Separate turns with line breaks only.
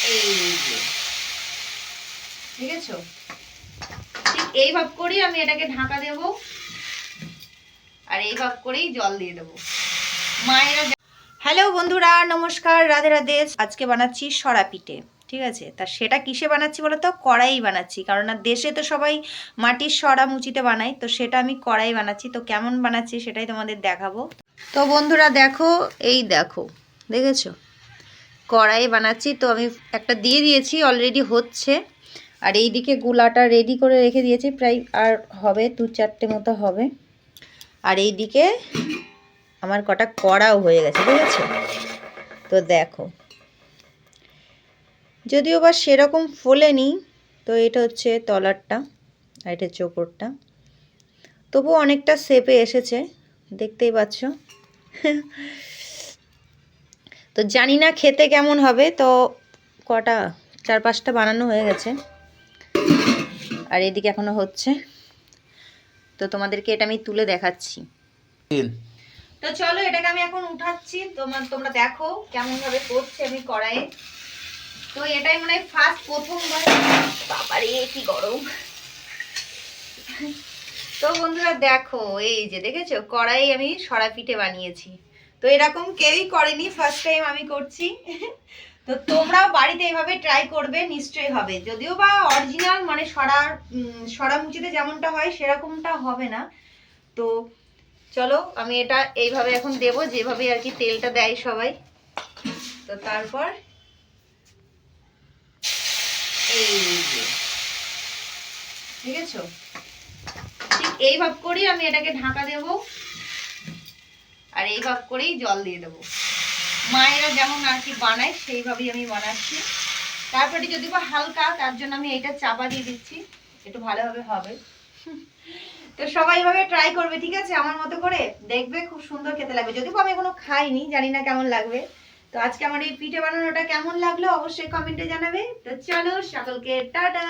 এই যে দেখেছো, ঠিক এইভাবে করেই আমি এটাকে ঢাকা দেব, আর এইভাবে করেই জল দিয়ে দেবো। মায়েরা হ্যালো বন্ধুরা, নমস্কার, রাধে রাধে। আজকে বানাচ্ছি সরা পিঠে, ঠিক আছে। তা সেটা কিসে বানাচ্ছি বলো তো? কড়াই বানাচ্ছি, কারণ না দেশে তো সবাই মাটির সরা মুচিতে বানায়, তো সেটা আমি কড়াই বানাচ্ছি। তো কেমন বানাচ্ছি সেটাই তোমাদের দেখাবো। তো বন্ধুরা দেখো, এই দেখো, দেখেছো কড়াই বানাচ্ছি। তো আমি একটা দিয়ে দিয়েছি, অলরেডি হচ্ছে। আর এই দিকে গুলাটা রেডি করে রেখে দিয়েছি, প্রায় আর হবে 2-4টে মতো হবে। আর এই দিকে আমার কটা কড়াও হয়ে গেছে, বুঝেছো? তো দেখো, যদিও বা সেরকম ফোলেনি, তো এটা হচ্ছে তলারটা আর এটা চোপড়টা, তবুও অনেকটা শেপে এসেছে, দেখতেই পাচ্ছ। তো জানি না খেতে কেমন হবে। তো কটা 4-5টা বানানো হয়ে গেছে, আর এদিকে এখনো হচ্ছে। তো তোমাদেরকে এটা আমি তুলে দেখাচ্ছি। তো চলো, এটাকে আমি এখন উঠাচ্ছি। তোমরা দেখো কেমন ভাবে করছে আমি কড়াইয়ে। তো এটাই মনে হয় ফার্স্ট, প্রথমবার। বাবারে কি গরম। তো বন্ধুরা দেখো, এই যে দেখেছো কড়াই আমি সরা পিঠে বানিয়েছি। তো এরকম কেউই করেনি, ফার্স্ট টাইম আমি করছি। তো তোমরাও বাড়িতে এইভাবে ট্রাই করবে, নিশ্চয়ই হবে। যদিও বা অরিজিনাল মানে সরা মুচিতে যেমনটা হয় সেরকমটা হবে না। তো চলো, আমি এটা এইভাবে এখন দেব, যেভাবে আর কি তেলটা দেয় সবাই। তো তারপর এই যে দেখেছো, ঠিক এইভাবে করেই আমি এটাকে ঢাকা দেব, আর এইভাবে করেই জল দিয়ে দেবো। মায়েরা যেমন আর কি বানায় সেইভাবেই আমি বানাচ্ছি। তারপরে যদি বা হালকা, তার জন্য আমি এটা চাপা দিয়ে দিচ্ছি, একটু ভালোভাবে হবে। তো সবাই এইভাবে ট্রাই করবে, ঠিক আছে, আমার মতো করে দেখবে, খুব সুন্দর খেতে লাগবে। যদিও আমি এখনো খাইনি, জানি না কেমন লাগবে। তো আজকে আমার এই পিঠে বানানোটা কেমন লাগলো অবশ্যই কমেন্টে জানাবে। তো চলো, সকলকে টাটা।